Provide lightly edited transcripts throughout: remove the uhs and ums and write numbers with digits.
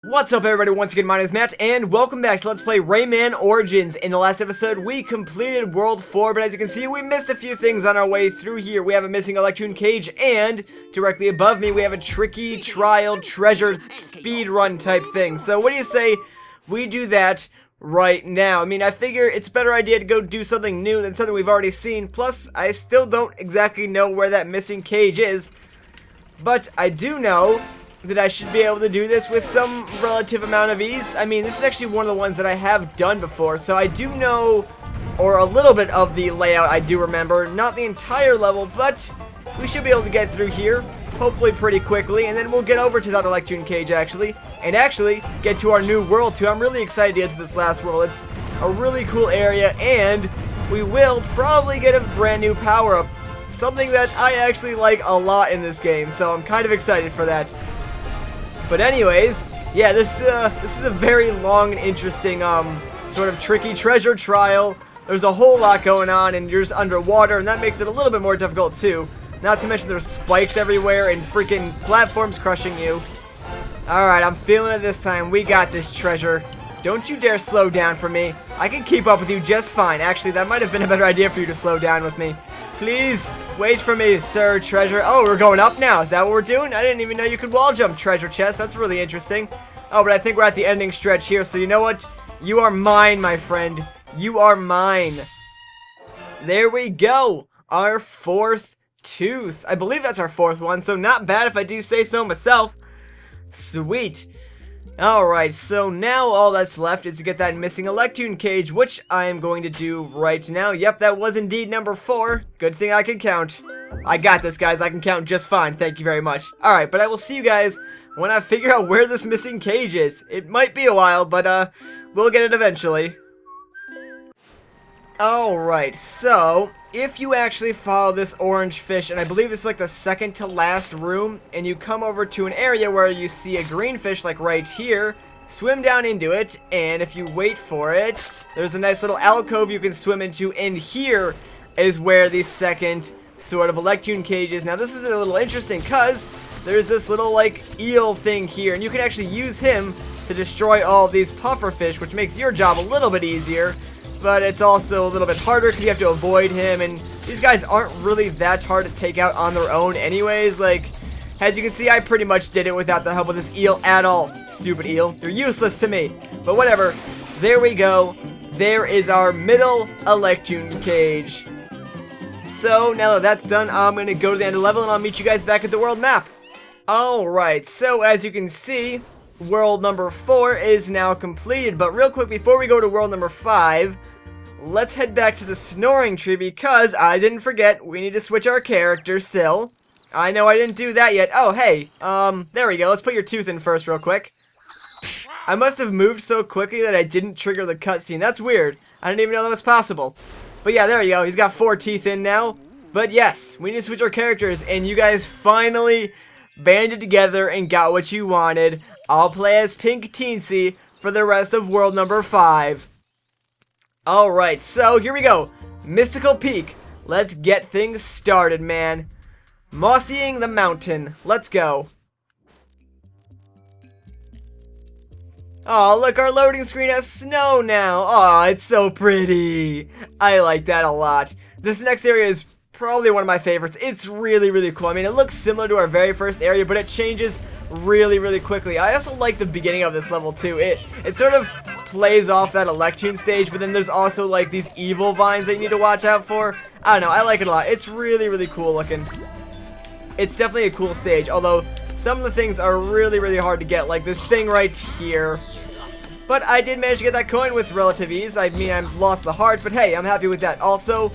What's up everybody, once again my name is Matt, and welcome back to Let's Play Rayman Origins. In the last episode, we completed World 4, but as you can see, we missed a few things on our way through here. We have a missing Electron Cage, and directly above me, we have a tricky trial treasure speedrun type thing. So what do you say we do that right now? I mean, I figure it's a better idea to go do something new than something we've already seen. Plus, I still don't exactly know where that missing cage is, but I do know that I should be able to do this with some relative amount of ease. I mean, this is actually one of the ones that I have done before, so I do know, or a little bit of the layout I do remember. Not the entire level, but we should be able to get through here, hopefully pretty quickly, and then we'll get over to that Electron Cage, actually, and actually get to our new world, too. I'm really excited to get to this last world. It's a really cool area, and we will probably get a brand new power-up, something that I actually like a lot in this game, so I'm kind of excited for that. But anyways, yeah, this is a very long and interesting, sort of tricky treasure trial. There's a whole lot going on, and you're just underwater, and that makes it a little bit more difficult, too. Not to mention there's spikes everywhere and freaking platforms crushing you. Alright, I'm feeling it this time. We got this treasure. Don't you dare slow down for me. I can keep up with you just fine. Actually, that might have been a better idea for you to slow down with me. Please, wait for me, sir, treasure. Oh, we're going up now. Is that what we're doing? I didn't even know you could wall jump, treasure chest. That's really interesting. Oh, but I think we're at the ending stretch here, so you know what? You are mine, my friend. You are mine. There we go. Our fourth tooth. I believe that's our fourth one, so not bad if I do say so myself. Sweet. Alright, so now all that's left is to get that missing Electron Cage, which I am going to do right now. Yep, that was indeed number 4. Good thing I can count. I got this, guys. I can count just fine. Thank you very much. Alright, but I will see you guys when I figure out where this missing cage is. It might be a while, but we'll get it eventually. Alright, so if you actually follow this orange fish, and I believe it's like the second to last room, and you come over to an area where you see a green fish like right here, swim down into it, and if you wait for it, there's a nice little alcove you can swim into, and here is where the second sort of Electron Cage is. Now this is a little interesting because there's this little like eel thing here, and you can actually use him to destroy all of these puffer fish, which makes your job a little bit easier. But it's also a little bit harder because you have to avoid him, and these guys aren't really that hard to take out on their own anyways. Like, as you can see, I pretty much did it without the help of this eel at all. Stupid eel. You're useless to me. But whatever. There we go. There is our middle Electron Cage. So, now that that's done, I'm going to go to the end of the level, and I'll meet you guys back at the world map. Alright, so as you can see, world number 4 is now completed. But real quick, before we go to world number 5... let's head back to the snoring tree because I didn't forget we need to switch our character still. I know I didn't do that yet. Oh, hey, there we go. Let's put your tooth in first real quick. I must have moved so quickly that I didn't trigger the cutscene. That's weird. I didn't even know that was possible. But yeah, there you go. He's got 4 teeth in now. But yes, we need to switch our characters, and you guys finally banded together and got what you wanted. I'll play as Pink Teensy for the rest of world number 5. Alright, so here we go. Mystical Peak. Let's get things started, man. Mossying the mountain. Let's go. Oh, look, our loading screen has snow now. Oh, it's so pretty. I like that a lot. This next area is probably one of my favorites. It's really, really cool. I mean, it looks similar to our very first area, but it changes really, really quickly. I also like the beginning of this level, too. It sort of plays off that Electron stage, but then there's also like these evil vines that you need to watch out for. I don't know, I like it a lot. It's really, really cool looking. It's definitely a cool stage, although some of the things are really, really hard to get, like this thing right here. But I did manage to get that coin with relative ease. I mean, I lost the heart, but hey, I'm happy with that. Also,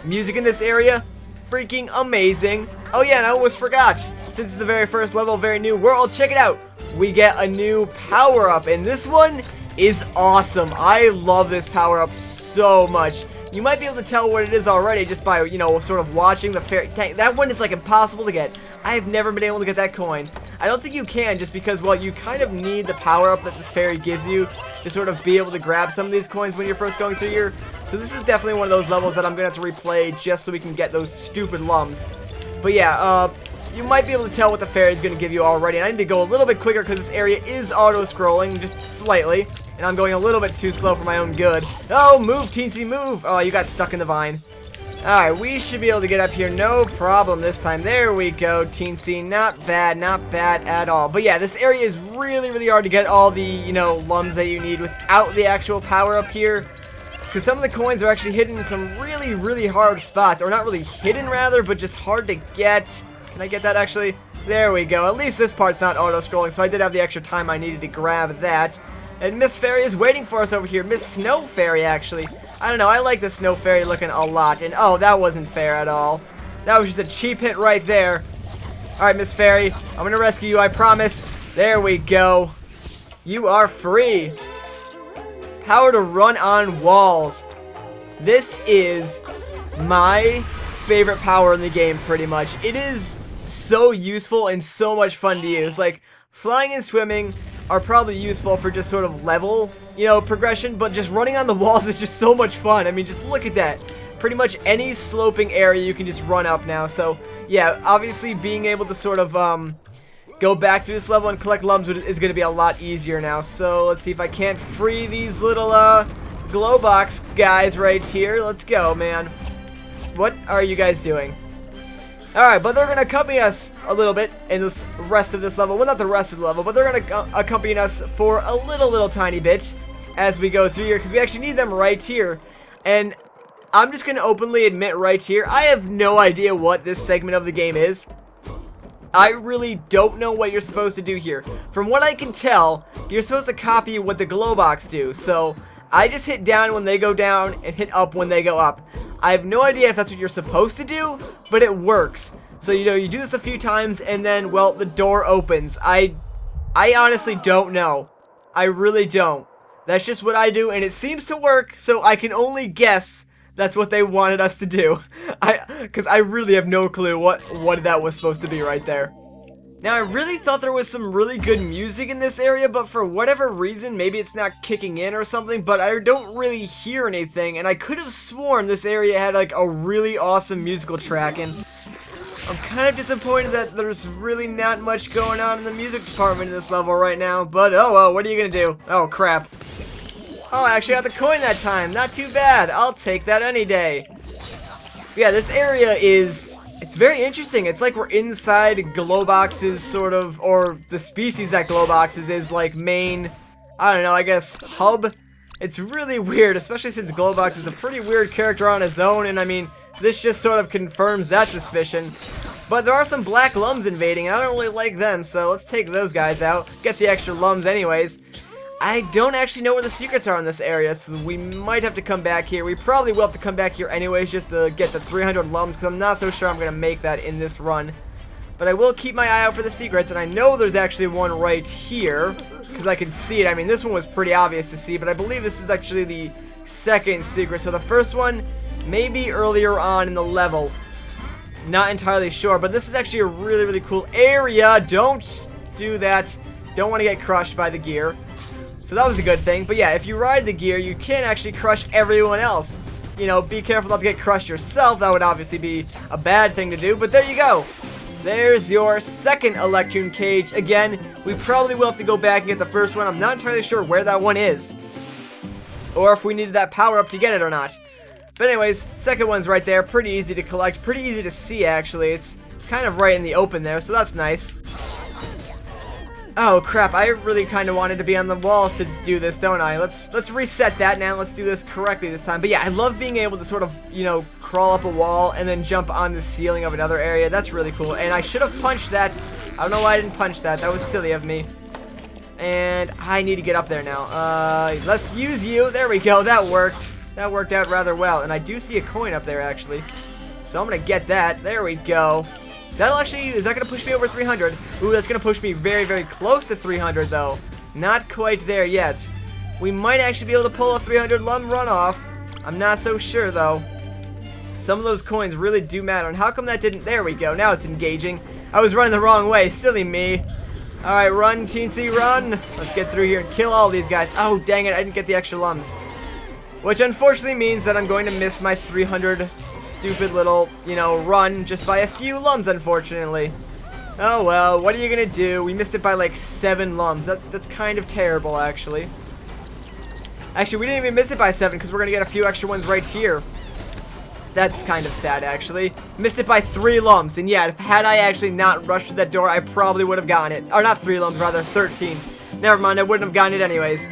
music in this area, freaking amazing. Oh yeah, and I almost forgot. Since it's the very first level, very new world, check it out. We get a new power-up, and this one is awesome. I love this power-up so much. You might be able to tell what it is already just by, you know, sort of watching the fairy tank. That one is like impossible to get. I've never been able to get that coin. I don't think you can just because, well, you kind of need the power-up that this fairy gives you to sort of be able to grab some of these coins when you're first going through here. So this is definitely one of those levels that I'm going to have to replay just so we can get those stupid lums. But yeah, you might be able to tell what the fairy is going to give you already. And I need to go a little bit quicker because this area is auto-scrolling just slightly. And I'm going a little bit too slow for my own good. Oh, move, Teensy, move. Oh, you got stuck in the vine. Alright, we should be able to get up here. No problem this time. There we go, Teensy. Not bad at all. But yeah, this area is really, really hard to get all the, you know, lums that you need without the actual power up here. Because some of the coins are actually hidden in some really, really hard spots. Or not really hidden, rather, but just hard to get. Can I get that, actually? There we go. At least this part's not auto-scrolling, so I did have the extra time I needed to grab that. And Miss Fairy is waiting for us over here. Miss Snow Fairy, actually. I don't know. I like the Snow Fairy looking a lot. And, oh, that wasn't fair at all. That was just a cheap hit right there. Alright, Miss Fairy. I'm going to rescue you, I promise. There we go. You are free. Power to run on walls. This is my favorite power in the game, pretty much. It is so useful and so much fun to use. Like, flying and swimming are probably useful for just sort of level, you know, progression, but just running on the walls is just so much fun. I mean, just look at that. Pretty much any sloping area you can just run up now. So, yeah, obviously being able to sort of, go back through this level and collect lums is going to be a lot easier now. So, let's see if I can't free these little, glow box guys right here. Let's go, man. What are you guys doing? Alright, but they're going to accompany us a little bit in this rest of this level. Well, not the rest of the level, but they're going to accompany us for a little tiny bit as we go through here, because we actually need them right here. And I'm just going to openly admit right here, I have no idea what this segment of the game is. I really don't know what you're supposed to do here. From what I can tell, you're supposed to copy what the glow box do. So, I just hit down when they go down and hit up when they go up. I have no idea if that's what you're supposed to do, but it works. So, you know, you do this a few times and then, well, the door opens. I honestly don't know. I really don't. That's just what I do, and it seems to work, so I can only guess that's what they wanted us to do. Because I really have no clue what that was supposed to be right there. Now, I really thought there was some really good music in this area, but for whatever reason, maybe it's not kicking in or something, but I don't really hear anything, and I could have sworn this area had, like, a really awesome musical track, and I'm kind of disappointed that there's really not much going on in the music department in this level right now, but oh well, what are you gonna do? Oh, crap. Oh, I actually got the coin that time. Not too bad. I'll take that any day. Yeah, this area is... it's very interesting. It's like we're inside Glowbox's sort of, or the species that Glowbox's is like main, I don't know, I guess hub. It's really weird, especially since Glowbox is a pretty weird character on his own, and I mean, this just sort of confirms that suspicion. But there are some black lums invading, and I don't really like them, so let's take those guys out. Get the extra lums anyways. I don't actually know where the secrets are in this area, so we might have to come back here. We probably will have to come back here anyways just to get the 300 lums, because I'm not so sure I'm going to make that in this run. But I will keep my eye out for the secrets, and I know there's actually one right here, because I can see it. I mean, this one was pretty obvious to see, but I believe this is actually the second secret. So the first one, maybe earlier on in the level. Not entirely sure, but this is actually a really, really cool area. Don't do that. Don't want to get crushed by the gear. So that was a good thing. But yeah, if you ride the gear, you can actually crush everyone else. You know, be careful not to get crushed yourself. That would obviously be a bad thing to do. But there you go. There's your second Electrum cage. Again, we probably will have to go back and get the first one. I'm not entirely sure where that one is. Or if we needed that power up to get it or not. But anyways, second one's right there. Pretty easy to collect. Pretty easy to see, actually. It's kind of right in the open there, so that's nice. Oh crap, I really kind of wanted to be on the walls to do this, don't I? Let's reset that now. Let's do this correctly this time. But yeah, I love being able to sort of, you know, crawl up a wall and then jump on the ceiling of another area. That's really cool. And I should have punched that. I don't know why I didn't punch that. That was silly of me. And I need to get up there now. Let's use you. There we go. That worked. That worked out rather well. And I do see a coin up there, actually. So I'm going to get that. There we go. That'll actually, is that going to push me over 300? Ooh, that's going to push me very, very close to 300, though. Not quite there yet. We might actually be able to pull a 300 lum runoff. I'm not so sure, though. Some of those coins really do matter. And how come that didn't? There we go. Now it's engaging. I was running the wrong way. Silly me. Alright, run, Teensy, run. Let's get through here and kill all these guys. Oh, dang it. I didn't get the extra lums. Which unfortunately means that I'm going to miss my 300 stupid little, you know, run just by a few lums, unfortunately. Oh well, what are you gonna do? We missed it by like 7 lums. That's kind of terrible, actually. Actually, we didn't even miss it by 7 because we're gonna get a few extra ones right here. That's kind of sad, actually. Missed it by 3 lums, and yeah, had I actually not rushed to that door, I probably would have gotten it. Or not 3 lums, rather 13. Never mind, I wouldn't have gotten it anyways.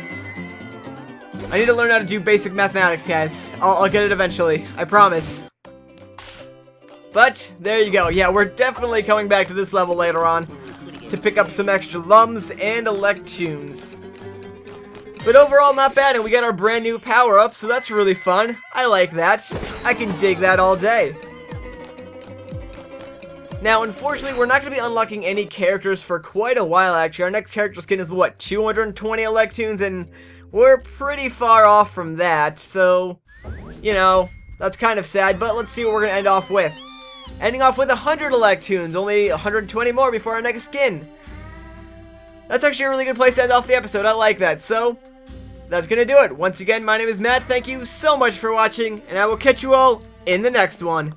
I need to learn how to do basic mathematics, guys. I'll get it eventually, I promise. But, there you go. Yeah, we're definitely coming back to this level later on to pick up some extra lums and electunes. But overall, not bad, and we got our brand new power-up, so that's really fun. I like that. I can dig that all day. Now, unfortunately, we're not going to be unlocking any characters for quite a while, actually. Our next character skin is, what, 220 electunes, and we're pretty far off from that, so, you know, that's kind of sad, but let's see what we're going to end off with. Ending off with 100 electunes, only 120 more before our next skin. That's actually a really good place to end off the episode. I like that, so that's going to do it. Once again, my name is Matt. Thank you so much for watching, and I will catch you all in the next one.